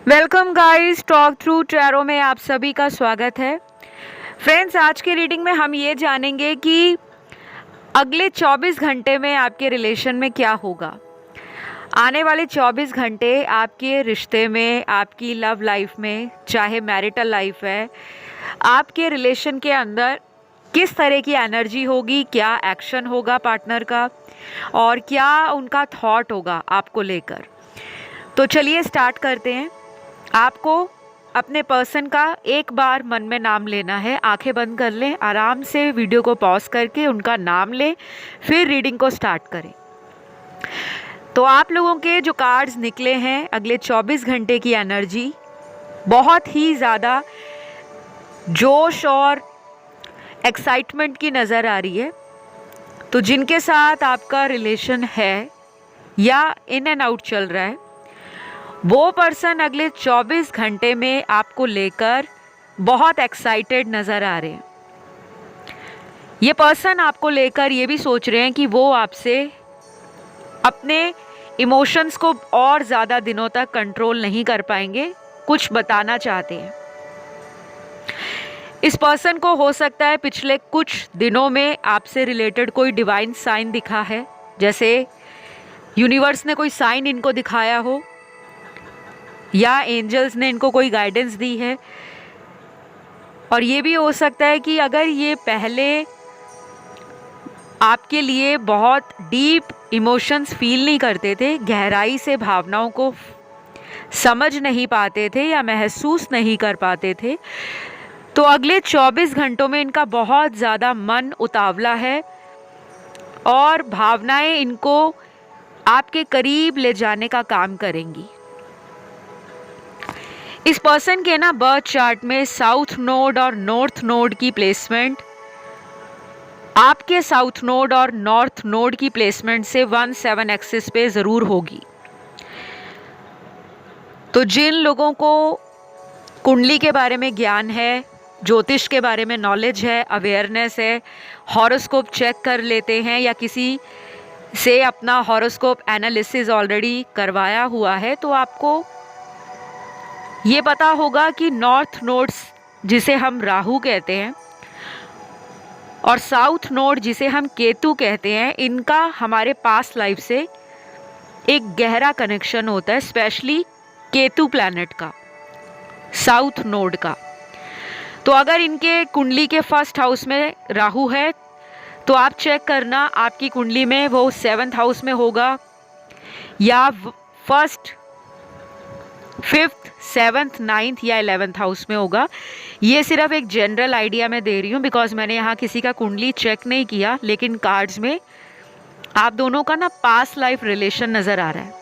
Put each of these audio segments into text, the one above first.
Welcome guys, talk through tarot में आप सभी का स्वागत है। फ्रेंड्स, आज के रीडिंग में हम ये जानेंगे कि अगले 24 घंटे में आपके रिलेशन में क्या होगा। आने वाले 24 घंटे आपके रिश्ते में, आपकी लव लाइफ में, चाहे मैरिटल लाइफ है, आपके रिलेशन के अंदर किस तरह की एनर्जी होगी, क्या एक्शन होगा पार्टनर का और क्या उनका थॉट होगा आपको लेकर। तो चलिए स्टार्ट करते हैं। आपको अपने पर्सन का एक बार मन में नाम लेना है। आंखें बंद कर लें, आराम से वीडियो को पॉज करके उनका नाम लें, फिर रीडिंग को स्टार्ट करें। तो आप लोगों के जो कार्ड्स निकले हैं, अगले 24 घंटे की एनर्जी बहुत ही ज़्यादा जोश और एक्साइटमेंट की नज़र आ रही है। तो जिनके साथ आपका रिलेशन है या इन एंड आउट चल रहा है, वो पर्सन अगले 24 घंटे में आपको लेकर बहुत एक्साइटेड नज़र आ रहे हैं। ये पर्सन आपको लेकर ये भी सोच रहे हैं कि वो आपसे अपने इमोशंस को और ज़्यादा दिनों तक कंट्रोल नहीं कर पाएंगे, कुछ बताना चाहते हैं। इस पर्सन को हो सकता है पिछले कुछ दिनों में आपसे रिलेटेड कोई डिवाइन साइन दिखा है, जैसे यूनिवर्स ने कोई साइन इनको दिखाया हो या एंजल्स ने इनको कोई गाइडेंस दी है। और ये भी हो सकता है कि अगर ये पहले आपके लिए बहुत डीप इमोशंस फील नहीं करते थे, गहराई से भावनाओं को समझ नहीं पाते थे या महसूस नहीं कर पाते थे, तो अगले 24 घंटों में इनका बहुत ज़्यादा मन उतावला है और भावनाएं इनको आपके करीब ले जाने का काम करेंगी। इस पर्सन के ना बर्थ चार्ट में साउथ नोड और नॉर्थ नोड की प्लेसमेंट आपके साउथ नोड और नॉर्थ नोड की प्लेसमेंट से 1-7 एक्सिस पे ज़रूर होगी। तो जिन लोगों को कुंडली के बारे में ज्ञान है, ज्योतिष के बारे में नॉलेज है, अवेयरनेस है, हॉरोस्कोप चेक कर लेते हैं या किसी से अपना हॉरोस्कोप एनालिसिस ऑलरेडी करवाया हुआ है, तो आपको ये पता होगा कि नॉर्थ नोड्स जिसे हम राहु कहते हैं और साउथ नोड जिसे हम केतु कहते हैं, इनका हमारे पास्ट लाइफ से एक गहरा कनेक्शन होता है, स्पेशली केतु प्लैनेट का, साउथ नोड का। तो अगर इनके कुंडली के फर्स्ट हाउस में राहु है तो आप चेक करना आपकी कुंडली में वो 7th हाउस में होगा या फर्स्ट, 5th, 7th, 9th या 11th हाउस में होगा। ये सिर्फ एक जनरल आइडिया मैं दे रही हूँ, बिकॉज मैंने यहाँ किसी का कुंडली चेक नहीं किया, लेकिन कार्ड्स में आप दोनों का ना पास्ट लाइफ रिलेशन नज़र आ रहा है।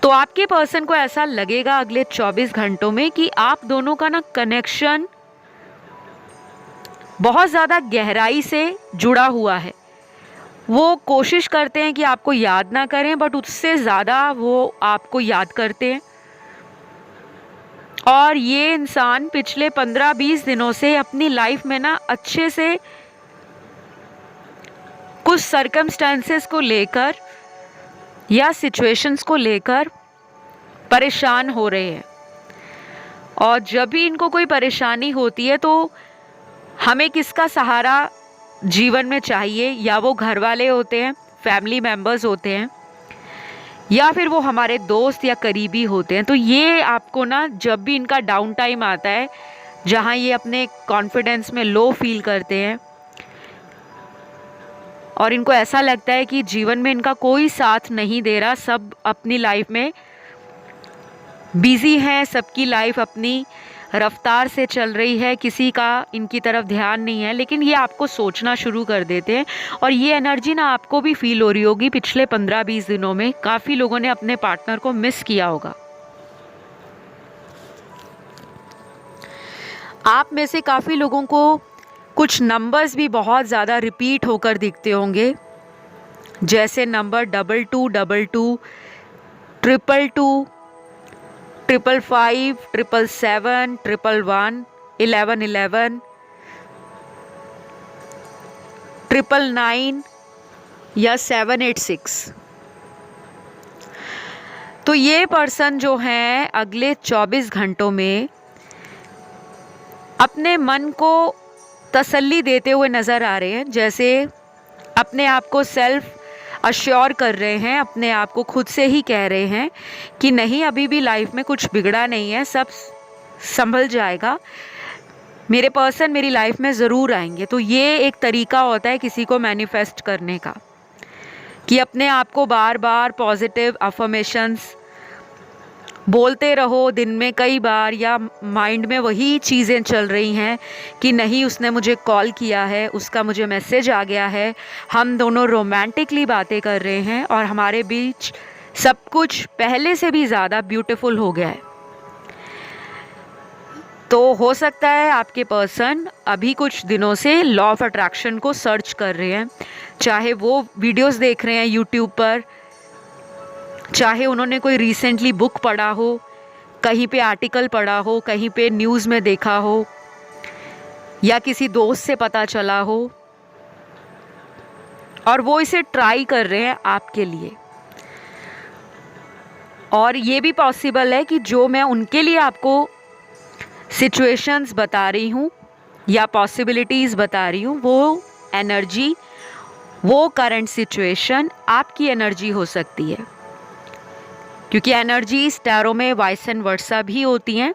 तो आपके पर्सन को ऐसा लगेगा अगले 24 घंटों में कि आप दोनों का ना कनेक्शन बहुत ज़्यादा गहराई से जुड़ा हुआ है। वो कोशिश करते हैं कि आपको याद ना करें, बट उससे ज़्यादा वो आपको याद करते हैं। और ये इंसान पिछले 15-20 दिनों से अपनी लाइफ में ना अच्छे से कुछ सर्कमस्टेंसेस को लेकर या सिचुएशंस को लेकर परेशान हो रहे हैं। और जब भी इनको कोई परेशानी होती है तो हमें किसका सहारा जीवन में चाहिए, या वो घर वाले होते हैं, फैमिली मेम्बर्स होते हैं, या फिर वो हमारे दोस्त या करीबी होते हैं। तो ये आपको ना जब भी इनका डाउन टाइम आता है, जहाँ ये अपने कॉन्फिडेंस में लो फील करते हैं और इनको ऐसा लगता है कि जीवन में इनका कोई साथ नहीं दे रहा, सब अपनी लाइफ में बिजी हैं, सबकी लाइफ अपनी रफ्तार से चल रही है, किसी का इनकी तरफ ध्यान नहीं है, लेकिन ये आपको सोचना शुरू कर देते हैं। और ये एनर्जी ना आपको भी फील हो रही होगी। पिछले 15-20 दिनों में काफ़ी लोगों ने अपने पार्टनर को मिस किया होगा। आप में से काफ़ी लोगों को कुछ नंबर्स भी बहुत ज़्यादा रिपीट होकर दिखते होंगे, जैसे नंबर 2222, 222, 555, 777, 111, 1111, 999 या 786। तो ये पर्सन जो हैं अगले 24 घंटों में अपने मन को तसल्ली देते हुए नज़र आ रहे हैं, जैसे अपने आप को सेल्फ अश्योर कर रहे हैं, अपने आप को खुद से ही कह रहे हैं कि नहीं, अभी भी लाइफ में कुछ बिगड़ा नहीं है, सब संभल जाएगा, मेरे पर्सन मेरी लाइफ में ज़रूर आएंगे। तो ये एक तरीका होता है किसी को मैनिफेस्ट करने का, कि अपने आप को बार बार पॉजिटिव अफर्मेशंस बोलते रहो दिन में कई बार, या माइंड में वही चीज़ें चल रही हैं कि नहीं, उसने मुझे कॉल किया है, उसका मुझे मैसेज आ गया है, हम दोनों रोमांटिकली बातें कर रहे हैं और हमारे बीच सब कुछ पहले से भी ज़्यादा ब्यूटीफुल हो गया है। तो हो सकता है आपके पर्सन अभी कुछ दिनों से लॉ ऑफ अट्रैक्शन को सर्च कर रहे हैं, चाहे वो वीडियोस देख रहे हैं यूट्यूब पर, चाहे उन्होंने कोई रिसेंटली बुक पढ़ा हो, कहीं पे आर्टिकल पढ़ा हो, कहीं पे न्यूज़ में देखा हो, या किसी दोस्त से पता चला हो, और वो इसे ट्राई कर रहे हैं आपके लिए। और ये भी पॉसिबल है कि जो मैं उनके लिए आपको सिचुएशंस बता रही हूँ या पॉसिबिलिटीज़ बता रही हूँ, वो एनर्जी, वो करंट सिचुएशन आपकी एनर्जी हो सकती है, क्योंकि एनर्जीज टैरो में वाइस एंड वर्सा भी होती हैं।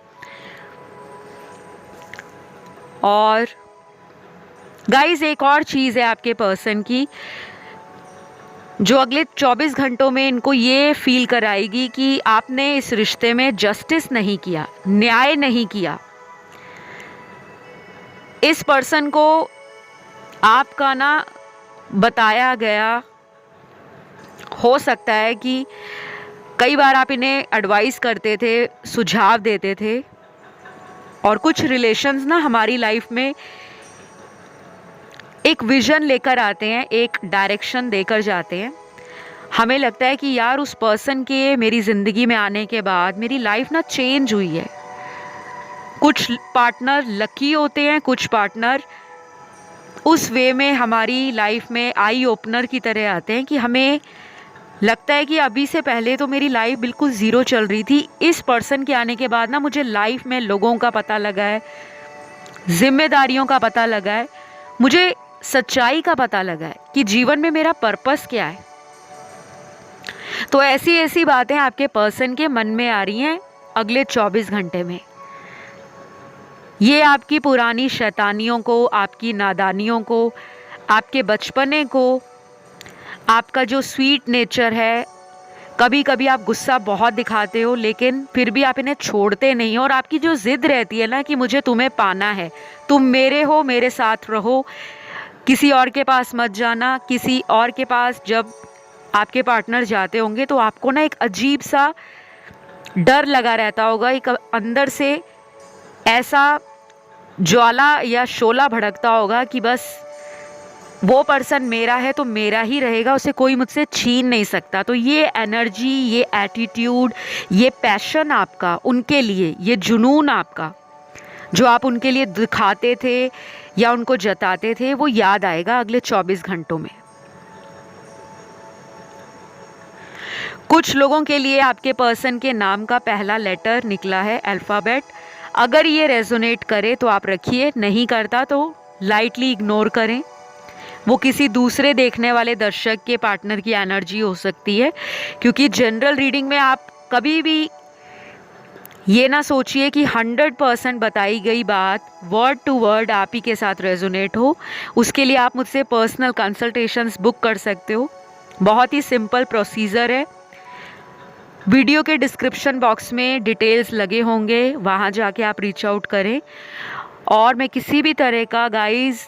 और गाइस, एक और चीज़ है आपके पर्सन की जो अगले 24 घंटों में इनको ये फील कराएगी कि आपने इस रिश्ते में जस्टिस नहीं किया, न्याय नहीं किया। इस पर्सन को आपका ना बताया गया, हो सकता है कि कई बार आप इन्हें एडवाइस करते थे, सुझाव देते थे, और कुछ रिलेशंस ना हमारी लाइफ में एक विजन लेकर आते हैं, एक डायरेक्शन देकर जाते हैं। हमें लगता है कि यार, उस पर्सन के मेरी ज़िंदगी में आने के बाद मेरी लाइफ ना चेंज हुई है। कुछ पार्टनर लकी होते हैं, कुछ पार्टनर उस वे में हमारी लाइफ में आई ओपनर की तरह आते हैं कि हमें लगता है कि अभी से पहले तो मेरी लाइफ बिल्कुल ज़ीरो चल रही थी, इस पर्सन के आने के बाद ना मुझे लाइफ में लोगों का पता लगा है, जिम्मेदारियों का पता लगा है, मुझे सच्चाई का पता लगा है कि जीवन में मेरा पर्पस क्या है। तो ऐसी ऐसी बातें आपके पर्सन के मन में आ रही हैं अगले 24 घंटे में। ये आपकी पुरानी शैतानियों को, आपकी नादानियों को, आपके बचपने को, आपका जो स्वीट नेचर है, कभी कभी आप गुस्सा बहुत दिखाते हो लेकिन फिर भी आप इन्हें छोड़ते नहीं हो, और आपकी जो ज़िद रहती है ना कि मुझे तुम्हें पाना है, तुम मेरे हो, मेरे साथ रहो, किसी और के पास मत जाना। किसी और के पास जब आपके पार्टनर जाते होंगे तो आपको ना एक अजीब सा डर लगा रहता होगा, एक अंदर से ऐसा ज्वाला या शोला भड़कता होगा कि बस वो पर्सन मेरा है तो मेरा ही रहेगा, उसे कोई मुझसे छीन नहीं सकता। तो ये एनर्जी, ये एटीट्यूड, ये पैशन आपका उनके लिए, ये जुनून आपका जो आप उनके लिए दिखाते थे या उनको जताते थे, वो याद आएगा अगले 24 घंटों में। कुछ लोगों के लिए आपके पर्सन के नाम का पहला लेटर निकला है अल्फ़ाबेट। अगर ये रेजोनेट करे तो आप रखिए, नहीं करता तो लाइटली इग्नोर करें। वो किसी दूसरे देखने वाले दर्शक के पार्टनर की एनर्जी हो सकती है, क्योंकि जनरल रीडिंग में आप कभी भी ये ना सोचिए कि 100% बताई गई बात वर्ड टू वर्ड आप ही के साथ रेजोनेट हो। उसके लिए आप मुझसे पर्सनल कंसल्टेशंस बुक कर सकते हो। बहुत ही सिंपल प्रोसीजर है। वीडियो के डिस्क्रिप्शन बॉक्स में डिटेल्स लगे होंगे, वहाँ जाके आप रीच आउट करें। और मैं किसी भी तरह का गाइस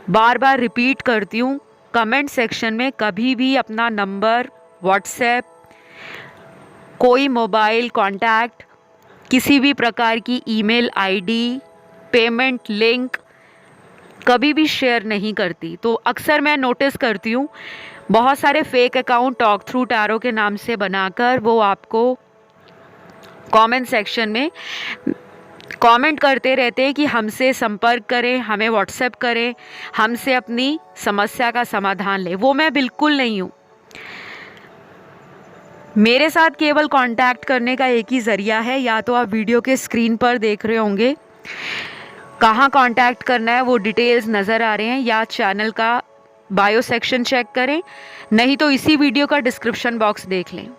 बार बार रिपीट करती हूँ, कमेंट सेक्शन में कभी भी अपना नंबर, व्हाट्सएप, कोई मोबाइल कॉन्टैक्ट, किसी भी प्रकार की ईमेल आईडी, पेमेंट लिंक कभी भी शेयर नहीं करती। तो अक्सर मैं नोटिस करती हूँ बहुत सारे fake account talk through tarot के नाम से बनाकर वो आपको कमेंट सेक्शन में कमेंट करते रहते हैं कि हमसे संपर्क करें, हमें व्हाट्सएप करें, हमसे अपनी समस्या का समाधान लें। वो मैं बिल्कुल नहीं हूँ। मेरे साथ केवल कांटेक्ट करने का एक ही ज़रिया है, या तो आप वीडियो के स्क्रीन पर देख रहे होंगे, कहाँ कांटेक्ट करना है वो डिटेल्स नज़र आ रहे हैं, या चैनल का बायो सेक्शन चेक करें, नहीं तो इसी वीडियो का डिस्क्रिप्शन बॉक्स देख लें।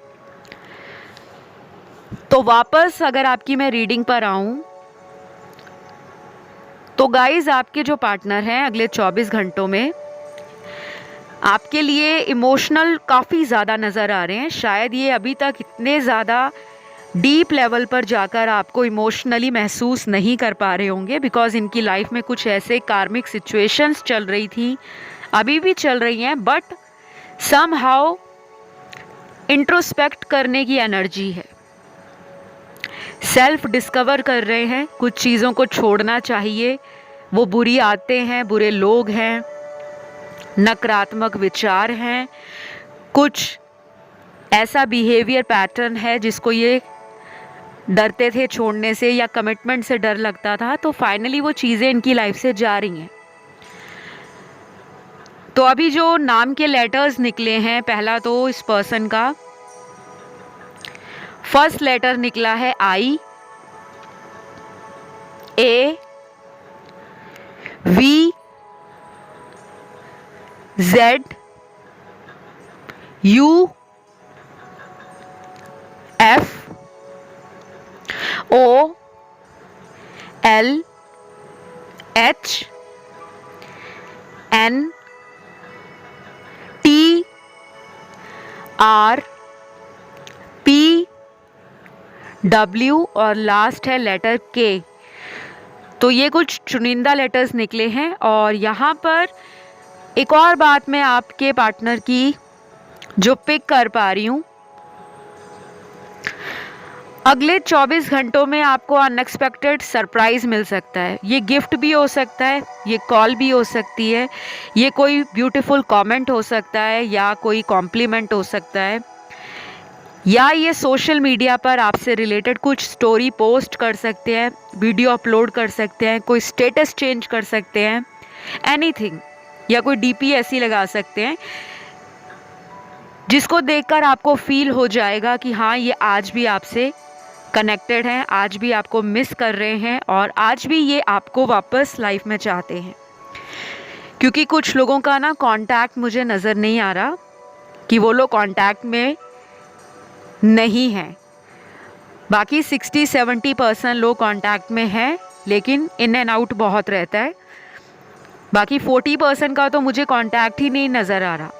तो वापस अगर आपकी मैं रीडिंग पर आऊँ तो गाइस, आपके जो पार्टनर हैं अगले 24 घंटों में आपके लिए इमोशनल काफ़ी ज़्यादा नज़र आ रहे हैं। शायद ये अभी तक इतने ज़्यादा डीप लेवल पर जाकर आपको इमोशनली महसूस नहीं कर पा रहे होंगे, बिकॉज़ इनकी लाइफ में कुछ ऐसे कार्मिक सिचुएशंस चल रही थी, अभी भी चल रही हैं, बट समहाउ इंट्रोस्पेक्ट करने की एनर्जी है। सेल्फ डिस्कवर कर रहे हैं, कुछ चीज़ों को छोड़ना चाहिए, वो बुरी आदतें हैं, बुरे लोग हैं, नकारात्मक विचार हैं, कुछ ऐसा बिहेवियर पैटर्न है जिसको ये डरते थे छोड़ने से, या कमिटमेंट से डर लगता था, तो फाइनली वो चीज़ें इनकी लाइफ से जा रही हैं। तो अभी जो नाम के लेटर्स निकले हैं, पहला तो इस पर्सन का फर्स्ट लेटर निकला है I, A, V, Z, U, F, O, L, H, N, T, R, P, W और लास्ट है लेटर के। तो ये कुछ चुनिंदा लेटर्स निकले हैं। और यहाँ पर एक और बात मैं आपके पार्टनर की जो पिक कर पा रही हूँ, अगले 24 घंटों में आपको अनएक्सपेक्टेड सरप्राइज़ मिल सकता है। ये गिफ्ट भी हो सकता है, ये कॉल भी हो सकती है, ये कोई ब्यूटीफुल कमेंट हो सकता है, या कोई कॉम्प्लीमेंट हो सकता है, या ये सोशल मीडिया पर आपसे रिलेटेड कुछ स्टोरी पोस्ट कर सकते हैं, वीडियो अपलोड कर सकते हैं, कोई स्टेटस चेंज कर सकते हैं, एनीथिंग, या कोई डीपी ऐसी लगा सकते हैं जिसको देखकर आपको फील हो जाएगा कि हाँ, ये आज भी आपसे कनेक्टेड हैं, आज भी आपको मिस कर रहे हैं, और आज भी ये आपको वापस लाइफ में चाहते हैं। क्योंकि कुछ लोगों का ना कांटेक्ट मुझे नज़र नहीं आ रहा कि वो लोग कांटेक्ट में नहीं हैं। बाकी 60-70% लोग कांटेक्ट में हैं, लेकिन इन एंड आउट बहुत रहता है। बाकी 40% का तो मुझे कांटेक्ट ही नहीं नज़र आ रहा।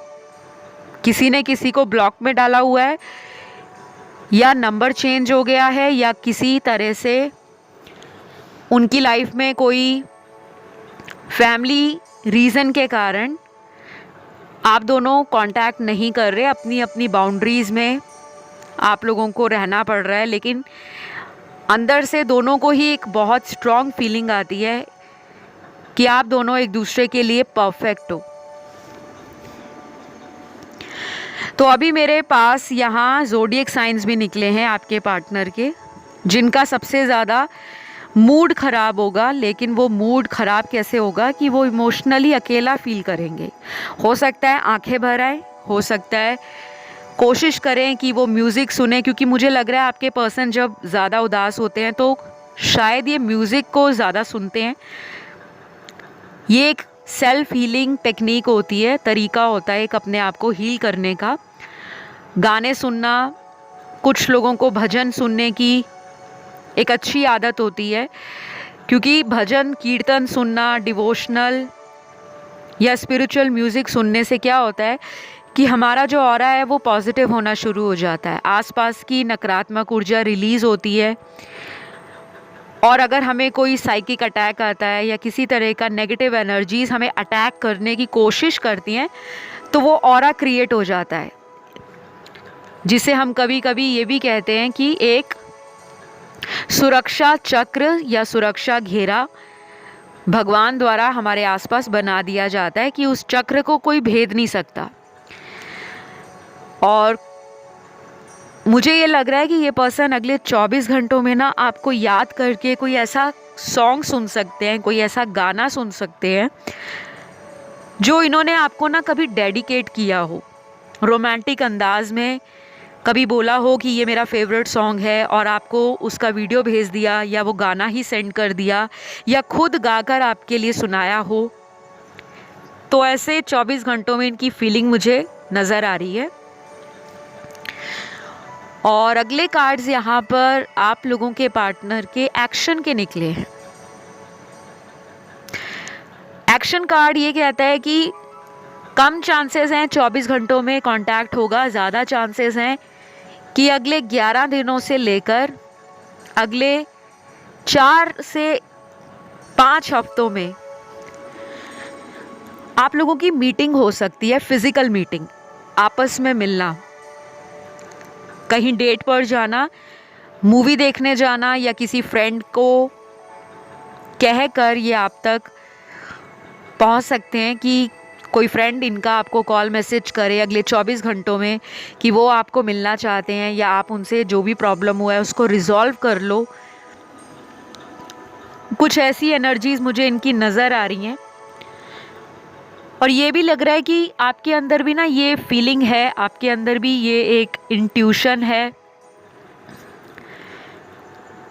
किसी ने किसी को ब्लॉक में डाला हुआ है, या नंबर चेंज हो गया है, या किसी तरह से उनकी लाइफ में कोई फैमिली रीज़न के कारण आप दोनों कांटेक्ट नहीं कर रहे। अपनी अपनी बाउंड्रीज़ में आप लोगों को रहना पड़ रहा है, लेकिन अंदर से दोनों को ही एक बहुत स्ट्रॉन्ग फीलिंग आती है कि आप दोनों एक दूसरे के लिए परफेक्ट हो। तो अभी मेरे पास यहाँ ज़ोडिएक साइंस भी निकले हैं आपके पार्टनर के, जिनका सबसे ज़्यादा मूड ख़राब होगा। लेकिन वो मूड ख़राब कैसे होगा कि वो इमोशनली अकेला फील करेंगे। हो सकता है आंखें भर आए, हो सकता है कोशिश करें कि वो म्यूज़िक सुने, क्योंकि मुझे लग रहा है आपके पर्सन जब ज़्यादा उदास होते हैं तो शायद ये म्यूज़िक को ज़्यादा सुनते हैं। ये एक सेल्फ हीलिंग टेक्निक होती है, तरीका होता है एक अपने आप को हील करने का। गाने सुनना, कुछ लोगों को भजन सुनने की एक अच्छी आदत होती है, क्योंकि भजन कीर्तन सुनना, डिवोशनल या स्पिरिचुअल म्यूज़िक सुनने से क्या होता है कि हमारा जो ऑरा है वो पॉजिटिव होना शुरू हो जाता है, आसपास की नकारात्मक ऊर्जा रिलीज़ होती है। और अगर हमें कोई साइकिक अटैक आता है या किसी तरह का नेगेटिव एनर्जीज़ हमें अटैक करने की कोशिश करती हैं, तो वो ऑरा क्रिएट हो जाता है, जिसे हम कभी कभी ये भी कहते हैं कि एक सुरक्षा चक्र या सुरक्षा घेरा भगवान द्वारा हमारे आसपास बना दिया जाता है कि उस चक्र को कोई भेद नहीं सकता। और मुझे ये लग रहा है कि ये पर्सन अगले 24 घंटों में ना आपको याद करके कोई ऐसा सॉन्ग सुन सकते हैं, कोई ऐसा गाना सुन सकते हैं जो इन्होंने आपको ना कभी डेडिकेट किया हो, रोमांटिक अंदाज में कभी बोला हो कि ये मेरा फेवरेट सॉन्ग है और आपको उसका वीडियो भेज दिया, या वो गाना ही सेंड कर दिया, या खुद गाकर आपके लिए सुनाया हो। तो ऐसे 24 घंटों में इनकी फीलिंग मुझे नज़र आ रही है। और अगले कार्ड्स यहाँ पर आप लोगों के पार्टनर के एक्शन के निकले हैं। एक्शन कार्ड ये कहता है कि कम चांसेस हैं 24 घंटों में कांटेक्ट होगा, ज़्यादा चांसेस हैं कि अगले 11 दिनों से लेकर अगले 4 से 5 हफ्तों में आप लोगों की मीटिंग हो सकती है, फिजिकल मीटिंग, आपस में मिलना, कहीं डेट पर जाना, मूवी देखने जाना, या किसी फ्रेंड को कहकर ये आप तक पहुंच सकते हैं कि कोई फ्रेंड इनका आपको कॉल मैसेज करे अगले 24 घंटों में कि वो आपको मिलना चाहते हैं, या आप उनसे जो भी प्रॉब्लम हुआ है उसको रिजॉल्व कर लो। कुछ ऐसी एनर्जीज मुझे इनकी नज़र आ रही हैं। और ये भी लग रहा है कि आपके अंदर भी ना ये फीलिंग है, आपके अंदर भी ये एक इंट्यूशन है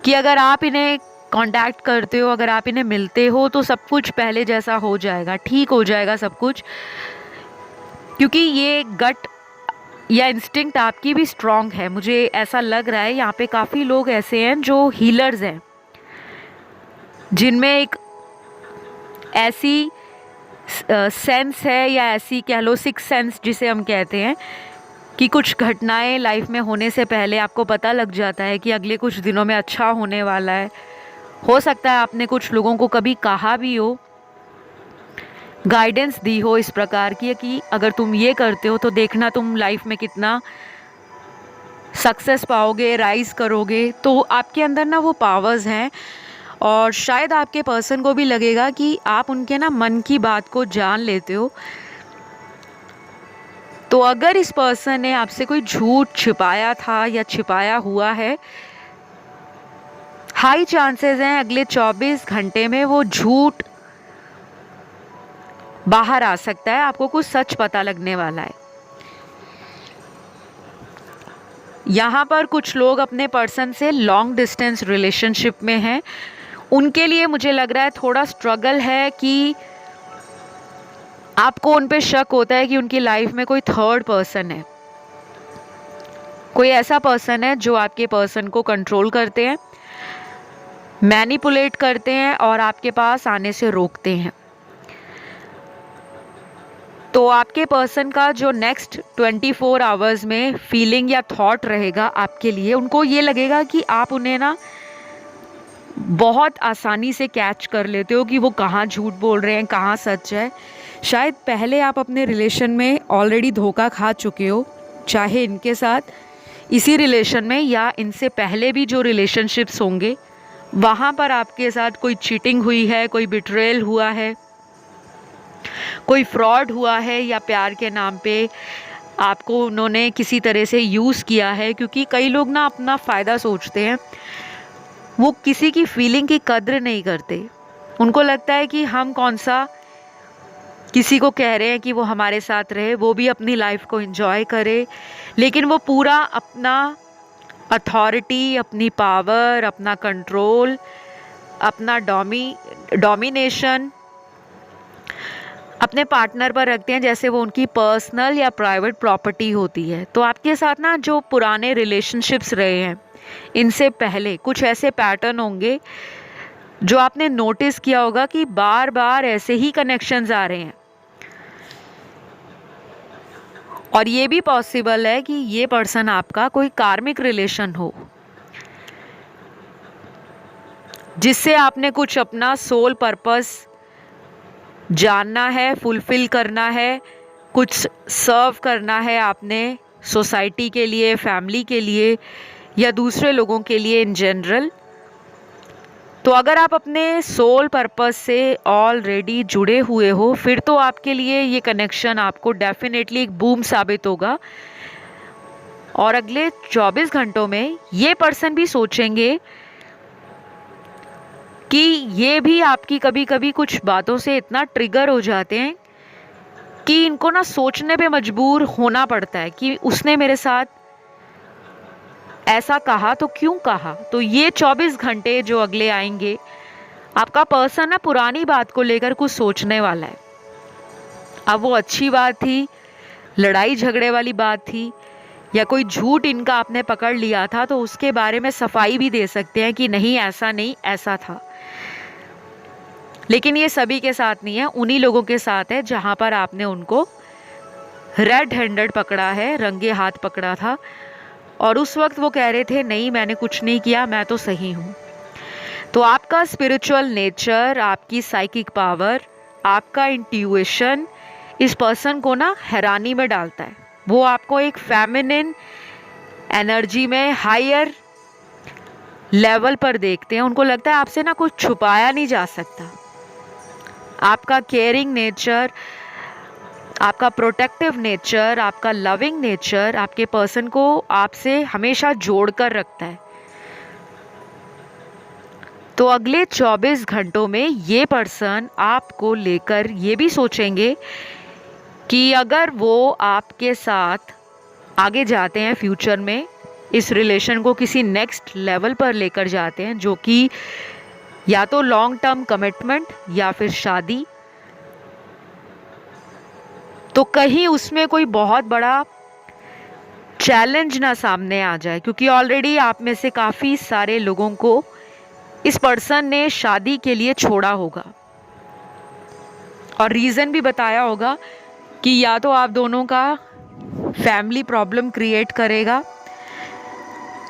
कि अगर आप इन्हें कांटेक्ट करते हो, अगर आप इन्हें मिलते हो, तो सब कुछ पहले जैसा हो जाएगा, ठीक हो जाएगा सब कुछ। क्योंकि ये गट या इंस्टिंक्ट आपकी भी स्ट्रांग है, मुझे ऐसा लग रहा है। यहाँ पे काफ़ी लोग ऐसे हैं जो हीलर्स हैं, जिनमें एक ऐसी सेंस है, या ऐसी कह लो सिक्स सेंस जिसे हम कहते हैं, कि कुछ घटनाएं लाइफ में होने से पहले आपको पता लग जाता है कि अगले कुछ दिनों में अच्छा होने वाला है। हो सकता है आपने कुछ लोगों को कभी कहा भी हो, गाइडेंस दी हो इस प्रकार की कि अगर तुम ये करते हो तो देखना तुम लाइफ में कितना सक्सेस पाओगे, राइज करोगे। तो आपके अंदर ना वो पावर्स हैं, और शायद आपके पर्सन को भी लगेगा कि आप उनके ना मन की बात को जान लेते हो। तो अगर इस पर्सन ने आपसे कोई झूठ छिपाया था या छिपाया हुआ है, हाई चांसेस हैं अगले 24 घंटे में वो झूठ बाहर आ सकता है, आपको कुछ सच पता लगने वाला है। यहाँ पर कुछ लोग अपने पर्सन से लॉन्ग डिस्टेंस रिलेशनशिप में हैं, उनके लिए मुझे लग रहा है थोड़ा स्ट्रगल है कि आपको उन पे शक होता है कि उनकी लाइफ में कोई थर्ड पर्सन है, कोई ऐसा पर्सन है जो आपके पर्सन को कंट्रोल करते हैं, मैनिपुलेट करते हैं और आपके पास आने से रोकते हैं। तो आपके पर्सन का जो नेक्स्ट 24 आवर्स में फीलिंग या थॉट रहेगा आपके लिए, उनको ये लगेगा कि आप उन्हें ना बहुत आसानी से कैच कर लेते हो कि वो कहाँ झूठ बोल रहे हैं, कहाँ सच है। शायद पहले आप अपने रिलेशन में ऑलरेडी धोखा खा चुके हो, चाहे इनके साथ, इसी रिलेशन में, या इनसे पहले भी जो रिलेशनशिप्स होंगे वहाँ पर आपके साथ कोई चीटिंग हुई है, कोई बिट्रेयल हुआ है, कोई फ्रॉड हुआ है, या प्यार के नाम पे आपको उन्होंने किसी तरह से यूज़ किया है। क्योंकि कई लोग ना अपना फ़ायदा सोचते हैं, वो किसी की फीलिंग की कद्र नहीं करते। उनको लगता है कि हम कौन सा किसी को कह रहे हैं कि वो हमारे साथ रहे, वो भी अपनी लाइफ को एंजॉय करे, लेकिन वो पूरा अपना अथॉरिटी, अपनी पावर, अपना कंट्रोल, अपना डोमिनेशन अपने पार्टनर पर रखते हैं, जैसे वो उनकी पर्सनल या प्राइवेट प्रॉपर्टी होती है। तो आपके साथ ना जो पुराने रिलेशनशिप्स रहे हैं, इनसे पहले कुछ ऐसे पैटर्न होंगे जो आपने नोटिस किया होगा कि बार बार ऐसे ही कनेक्शंस आ रहे हैं। और ये भी पॉसिबल है कि ये पर्सन आपका कोई कार्मिक रिलेशन हो, जिससे आपने कुछ अपना सोल पर्पस जानना है, फुलफिल करना है, कुछ सर्व करना है आपने सोसाइटी के लिए, फैमिली के लिए, या दूसरे लोगों के लिए इन जनरल। तो अगर आप अपने सोल पर्पस से ऑलरेडी जुड़े हुए हो, फिर तो आपके लिए ये कनेक्शन आपको डेफिनेटली एक बूम साबित होगा। और अगले 24 घंटों में ये पर्सन भी सोचेंगे कि ये भी आपकी कभी कभी कुछ बातों से इतना ट्रिगर हो जाते हैं कि इनको ना सोचने पे मजबूर होना पड़ता है कि उसने मेरे साथ ऐसा कहा तो क्यों कहा? तो ये 24 घंटे जो अगले आएंगे, आपका पर्सन ना पुरानी बात को लेकर कुछ सोचने वाला है। अब वो अच्छी बात थी, लड़ाई झगड़े वाली बात थी, या कोई झूठ इनका आपने पकड़ लिया था, तो उसके बारे में सफाई भी दे सकते हैं कि नहीं ऐसा नहीं, ऐसा था। लेकिन ये सभी के साथ नहीं है, उन्हीं लोगों के साथ है जहां पर आपने उनको रेड हैंडेड पकड़ा है, रंगे हाथ पकड़ा था, और उस वक्त वो कह रहे थे नहीं मैंने कुछ नहीं किया, मैं तो सही हूँ। तो आपका स्पिरिचुअल नेचर, आपकी साइकिक पावर, आपका इंट्यूशन इस पर्सन को ना हैरानी में डालता है। वो आपको एक फेमिनिन एनर्जी में हायर लेवल पर देखते हैं। उनको लगता है आपसे ना कुछ छुपाया नहीं जा सकता। आपका केयरिंग नेचर, आपका प्रोटेक्टिव नेचर, आपका लविंग नेचर आपके पर्सन को आपसे हमेशा जोड़ कर रखता है। तो अगले 24 घंटों में ये पर्सन आपको लेकर ये भी सोचेंगे कि अगर वो आपके साथ आगे जाते हैं फ्यूचर में, इस रिलेशन को किसी नेक्स्ट लेवल पर लेकर जाते हैं, जो कि या तो लॉन्ग टर्म कमिटमेंट या फिर शादी, तो कहीं उसमें कोई बहुत बड़ा चैलेंज ना सामने आ जाए, क्योंकि ऑलरेडी आप में से काफ़ी सारे लोगों को इस पर्सन ने शादी के लिए छोड़ा होगा, और रीज़न भी बताया होगा कि या तो आप दोनों का फैमिली प्रॉब्लम क्रिएट करेगा,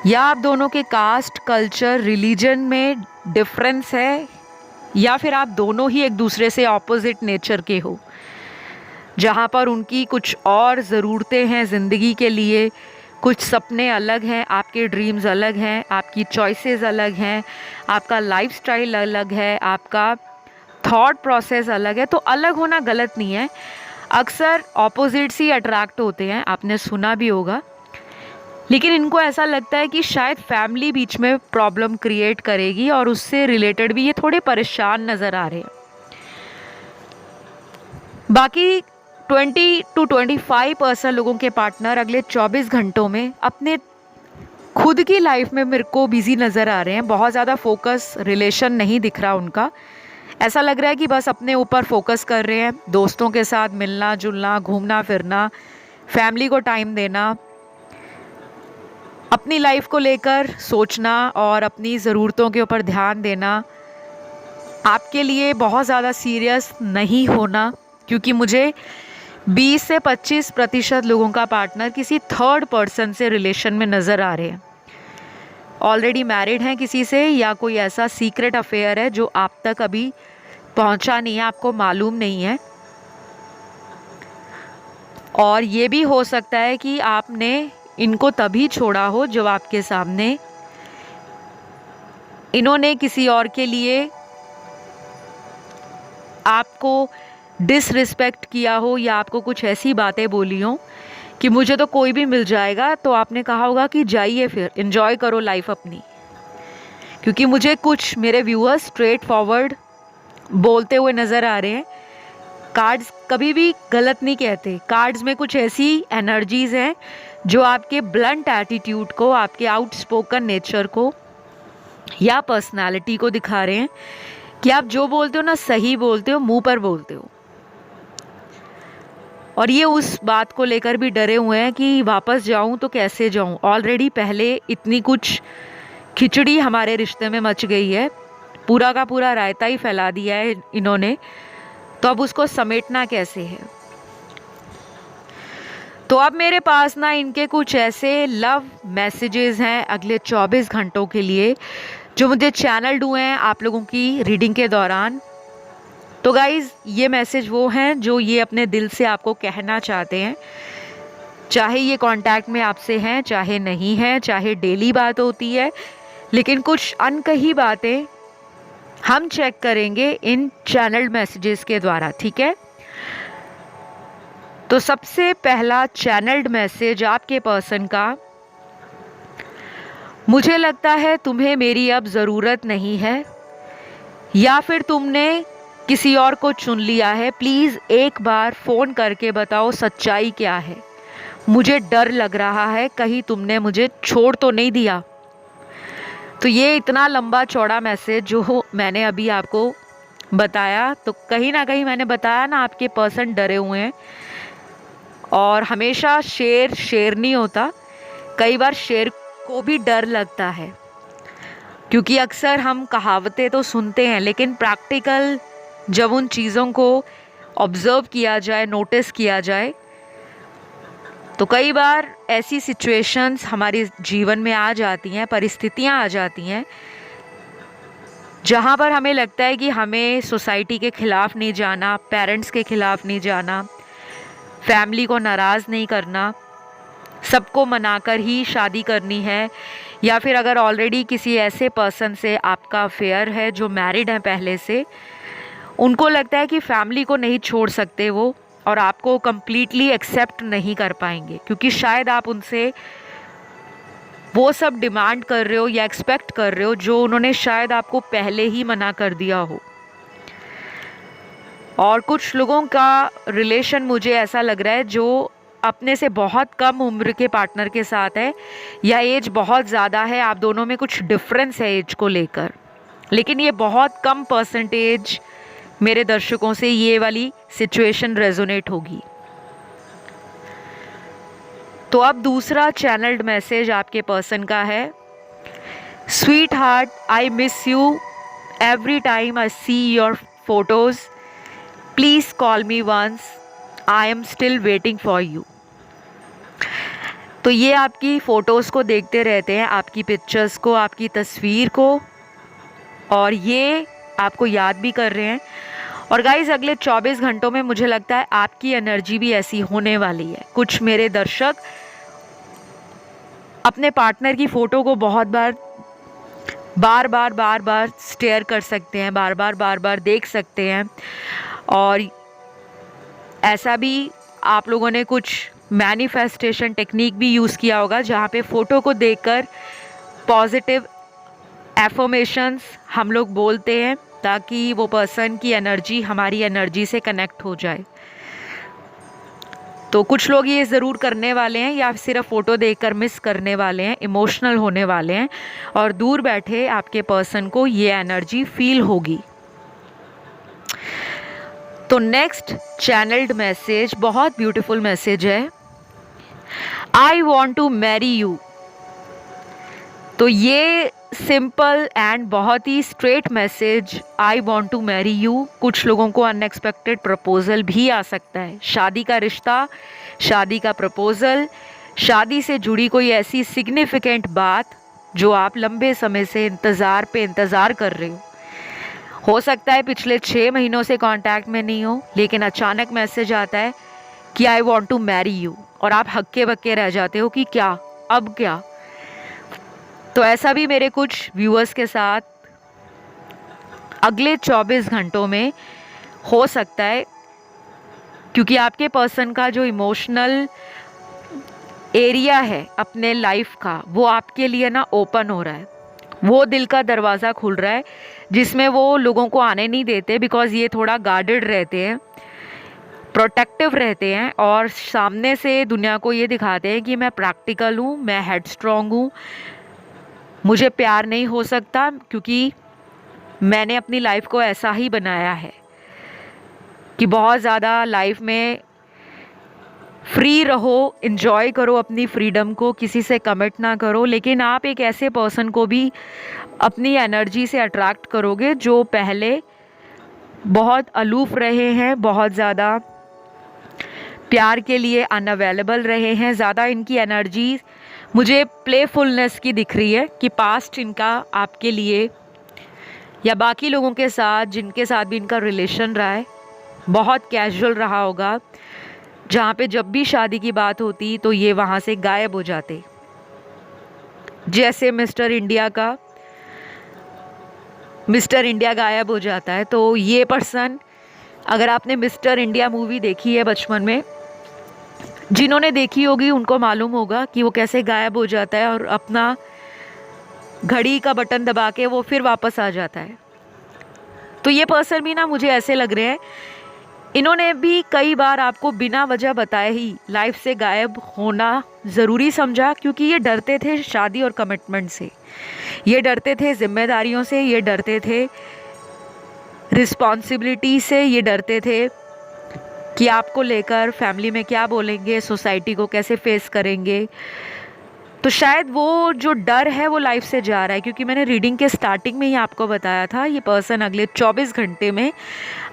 या आप दोनों के कास्ट, कल्चर, रिलीजन में डिफरेंस है, या फिर आप दोनों ही एक दूसरे से ऑपोजिट नेचर के हो, जहाँ पर उनकी कुछ और ज़रूरतें हैं ज़िंदगी के लिए, कुछ सपने अलग हैं, आपके ड्रीम्स अलग हैं, आपकी चॉइसेस अलग हैं, आपका लाइफस्टाइल अलग है, आपका थॉट प्रोसेस अलग है। तो अलग होना गलत नहीं है, अक्सर ऑपोजिट्स ही अट्रैक्ट होते हैं, आपने सुना भी होगा। लेकिन इनको ऐसा लगता है कि शायद फैमिली बीच में प्रॉब्लम क्रिएट करेगी, और उससे रिलेटेड भी ये थोड़े परेशान नज़र आ रहे हैं। बाकी 20 to 25% लोगों के पार्टनर अगले 24 घंटों में अपने खुद की लाइफ में मेरे को बिजी नज़र आ रहे हैं। बहुत ज़्यादा फोकस रिलेशन नहीं दिख रहा उनका, ऐसा लग रहा है कि बस अपने ऊपर फोकस कर रहे हैं, दोस्तों के साथ मिलना जुलना, घूमना फिरना, फैमिली को टाइम देना, अपनी लाइफ को लेकर सोचना और अपनी ज़रूरतों के ऊपर ध्यान देना, आपके लिए बहुत ज़्यादा सीरियस नहीं होना। क्योंकि मुझे 20 से 25% लोगों का पार्टनर किसी थर्ड पर्सन से रिलेशन में नज़र आ रहे हैं, ऑलरेडी मैरिड हैं किसी से, या कोई ऐसा सीक्रेट अफेयर है जो आप तक अभी पहुंचा नहीं है, आपको मालूम नहीं है। और ये भी हो सकता है कि आपने इनको तभी छोड़ा हो जब आपके सामने इन्होंने किसी और के लिए आपको डिसरिस्पेक्ट किया हो, या आपको कुछ ऐसी बातें बोली हो कि मुझे तो कोई भी मिल जाएगा, तो आपने कहा होगा कि जाइए फिर एंजॉय करो लाइफ अपनी। क्योंकि मुझे कुछ मेरे व्यूअर्स स्ट्रेट फॉरवर्ड बोलते हुए नज़र आ रहे हैं। कार्ड्स कभी भी गलत नहीं कहते, कार्ड्स में कुछ ऐसी एनर्जीज़ हैं जो आपके ब्लंट एटीट्यूड को, आपके आउटस्पोकन नेचर को या पर्सनालिटी को दिखा रहे हैं कि आप जो बोलते हो ना सही बोलते हो, मुंह पर बोलते हो। और ये उस बात को लेकर भी डरे हुए हैं कि वापस जाऊं तो कैसे जाऊं, ऑलरेडी पहले इतनी कुछ खिचड़ी हमारे रिश्ते में मच गई है, पूरा का पूरा रायता ही फैला दिया है इन्होंने, तो अब उसको समेटना कैसे है। तो अब मेरे पास ना इनके कुछ ऐसे लव मैसेजेस हैं अगले 24 घंटों के लिए, जो मुझे चैनल्ड हुए हैं आप लोगों की रीडिंग के दौरान। तो गाइज़, ये मैसेज वो हैं जो ये अपने दिल से आपको कहना चाहते हैं, चाहे ये कांटेक्ट में आपसे हैं चाहे नहीं हैं, चाहे डेली बात होती है, लेकिन कुछ अनकही बातें हम चेक करेंगे इन चैनल्ड मैसेजेस के द्वारा, ठीक है। तो सबसे पहला चैनल्ड मैसेज आपके पर्सन का, मुझे लगता है तुम्हें मेरी अब ज़रूरत नहीं है, या फिर तुमने किसी और को चुन लिया है, प्लीज़ एक बार फ़ोन करके बताओ सच्चाई क्या है, मुझे डर लग रहा है कहीं तुमने मुझे छोड़ तो नहीं दिया। तो ये इतना लंबा चौड़ा मैसेज जो मैंने अभी आपको बताया, तो कहीं ना कहीं मैंने बताया ना, आपके पर्सन डरे हुए हैं। और हमेशा शेर शेर नहीं होता, कई बार शेर को भी डर लगता है, क्योंकि अक्सर हम कहावतें तो सुनते हैं, लेकिन प्रैक्टिकल जब उन चीज़ों को ऑब्ज़र्व किया जाए, नोटिस किया जाए, तो कई बार ऐसी सिचुएशंस हमारे जीवन में आ जाती हैं, परिस्थितियां आ जाती हैं, जहां पर हमें लगता है कि हमें सोसाइटी के खिलाफ नहीं जाना, पेरेंट्स के खिलाफ नहीं जाना, फैमिली को नाराज़ नहीं करना, सबको मनाकर ही शादी करनी है। या फिर अगर ऑलरेडी किसी ऐसे पर्सन से आपका अफेयर है जो मैरिड हैं पहले से, उनको लगता है कि फैमिली को नहीं छोड़ सकते वो, और आपको कंप्लीटली एक्सेप्ट नहीं कर पाएंगे, क्योंकि शायद आप उनसे वो सब डिमांड कर रहे हो या एक्सपेक्ट कर रहे हो जो उन्होंने शायद आपको पहले ही मना कर दिया हो। और कुछ लोगों का रिलेशन मुझे ऐसा लग रहा है जो अपने से बहुत कम उम्र के पार्टनर के साथ है, या एज बहुत ज़्यादा है, आप दोनों में कुछ डिफरेंस है एज को लेकर, लेकिन ये बहुत कम परसेंटेज मेरे दर्शकों से ये वाली सिचुएशन रेजोनेट होगी। तो अब दूसरा चैनल्ड मैसेज आपके पर्सन का है, sweetheart, I miss you every time I see your photos, please call me once, I am still waiting for you. तो ये आपकी फ़ोटोज़ को देखते रहते हैं, आपकी पिक्चर्स को, आपकी तस्वीर को, और ये आपको याद भी कर रहे हैं। और गाइज़ अगले 24 घंटों में मुझे लगता है आपकी एनर्जी भी ऐसी होने वाली है। कुछ मेरे दर्शक अपने पार्टनर की फ़ोटो को बहुत बार बार स्टेयर कर सकते हैं, बार बार देख सकते हैं। और ऐसा भी आप लोगों ने कुछ मैनिफेस्टेशन टेक्निक भी यूज़ किया होगा, जहाँ पे फ़ोटो को देखकर पॉजिटिव एफर्मेशंस हम लोग बोलते हैं, ताकि वो पर्सन की एनर्जी हमारी एनर्जी से कनेक्ट हो जाए। तो कुछ लोग ये ज़रूर करने वाले हैं, या सिर्फ फ़ोटो देखकर मिस करने वाले हैं, इमोशनल होने वाले हैं, और दूर बैठे आपके पर्सन को ये एनर्जी फील होगी। तो नेक्स्ट चैनल्ड मैसेज बहुत ब्यूटीफुल मैसेज है, I want to marry you. तो ये सिंपल एंड बहुत ही straight message, I want to marry you, कुछ लोगों को अनएक्सपेक्टेड प्रपोजल भी आ सकता है। शादी का रिश्ता, शादी का प्रपोजल, शादी से जुड़ी कोई ऐसी सिग्निफिकेंट बात जो आप लंबे समय से इंतज़ार कर रहे हो सकता है पिछले 6 महीनों से कांटेक्ट में नहीं हो, लेकिन अचानक मैसेज आता है कि I want to marry you, और आप हक्के बक्के रह जाते हो कि क्या, अब क्या। तो ऐसा भी मेरे कुछ व्यूअर्स के साथ अगले 24 घंटों में हो सकता है, क्योंकि आपके पर्सन का जो इमोशनल एरिया है अपने लाइफ का, वो आपके लिए ना ओपन हो रहा है, वो दिल का दरवाज़ा खुल रहा है, जिसमें वो लोगों को आने नहीं देते, बिकॉज़ ये थोड़ा गार्डेड रहते हैं, प्रोटेक्टिव रहते हैं, और सामने से दुनिया को ये दिखाते हैं कि मैं प्रैक्टिकल हूँ, मैं हेडस्ट्रॉन्ग हूँ, मुझे प्यार नहीं हो सकता, क्योंकि मैंने अपनी लाइफ को ऐसा ही बनाया है कि बहुत ज़्यादा लाइफ में फ्री रहो, इन्जॉय करो अपनी फ्रीडम को, किसी से कमिट ना करो। लेकिन आप एक ऐसे पर्सन को भी अपनी एनर्जी से अट्रैक्ट करोगे जो पहले बहुत अलूफ रहे हैं, बहुत ज़्यादा प्यार के लिए अनअवेलेबल रहे हैं। ज़्यादा इनकी एनर्जी मुझे प्लेफुलनेस की दिख रही है, कि पास्ट इनका आपके लिए या बाकी लोगों के साथ जिनके साथ भी इनका रिलेशन रहा है बहुत कैजुअल रहा होगा, जहाँ पे जब भी शादी की बात होती तो ये वहाँ से गायब हो जाते। जैसे मिस्टर इंडिया गायब हो जाता है, तो ये पर्सन, अगर आपने मिस्टर इंडिया मूवी देखी है बचपन में, जिन्होंने देखी होगी उनको मालूम होगा कि वो कैसे गायब हो जाता है और अपना घड़ी का बटन दबा के वो फिर वापस आ जाता है। तो ये पर्सन भी ना मुझे ऐसे लग रहे हैं इन्होंने भी कई बार आपको बिना वजह बताए ही लाइफ से गायब होना ज़रूरी समझा, क्योंकि ये डरते थे शादी और कमिटमेंट से, ये डरते थे जिम्मेदारियों से, ये डरते थे रिस्पॉन्सिबिलिटी से, ये डरते थे कि आपको लेकर फैमिली में क्या बोलेंगे, सोसाइटी को कैसे फेस करेंगे। तो शायद वो जो डर है वो लाइफ से जा रहा है, क्योंकि मैंने रीडिंग के स्टार्टिंग में ही आपको बताया था ये पर्सन अगले 24 घंटे में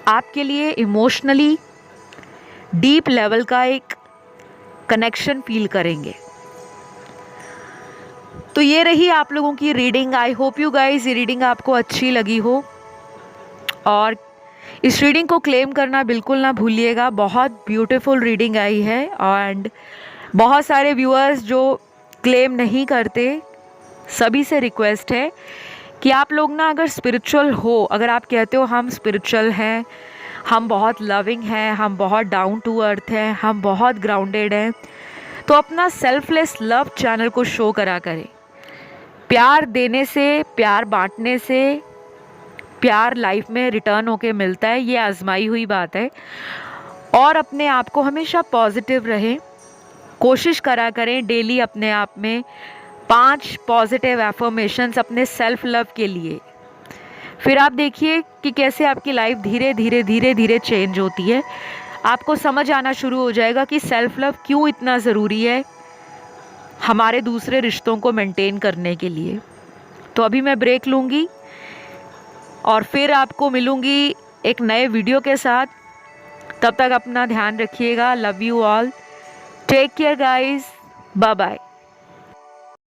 आपके लिए इमोशनली डीप लेवल का एक कनेक्शन फील करेंगे। तो ये रही आप लोगों की reading. I hope you guys ये रीडिंग आपको अच्छी लगी हो, और इस रीडिंग को क्लेम करना बिल्कुल ना भूलिएगा। बहुत ब्यूटीफुल रीडिंग आई है, एंड बहुत सारे व्यूअर्स जो क्लेम नहीं करते, सभी से रिक्वेस्ट है कि आप लोग ना अगर स्पिरिचुअल हो, अगर आप कहते हो हम स्पिरिचुअल हैं, हम बहुत लविंग हैं, हम बहुत डाउन टू अर्थ हैं, हम बहुत ग्राउंडेड हैं, तो अपना सेल्फलेस लव चैनल को शो करा करें। प्यार देने से, प्यार बांटने से प्यार लाइफ में रिटर्न होके मिलता है, ये आजमाई हुई बात है। और अपने आप को हमेशा पॉजिटिव रहें, कोशिश करा करें डेली अपने आप में 5 पॉजिटिव एफर्मेशंस अपने सेल्फ लव के लिए। फिर आप देखिए कि कैसे आपकी लाइफ धीरे धीरे धीरे धीरे चेंज होती है। आपको समझ आना शुरू हो जाएगा कि सेल्फ लव क्यों इतना ज़रूरी है हमारे दूसरे रिश्तों को मेंटेन करने के लिए। तो अभी मैं ब्रेक लूँगी और फिर आपको मिलूँगी एक नए वीडियो के साथ। तब तक अपना ध्यान रखिएगा। Love you all, take care guys, bye bye.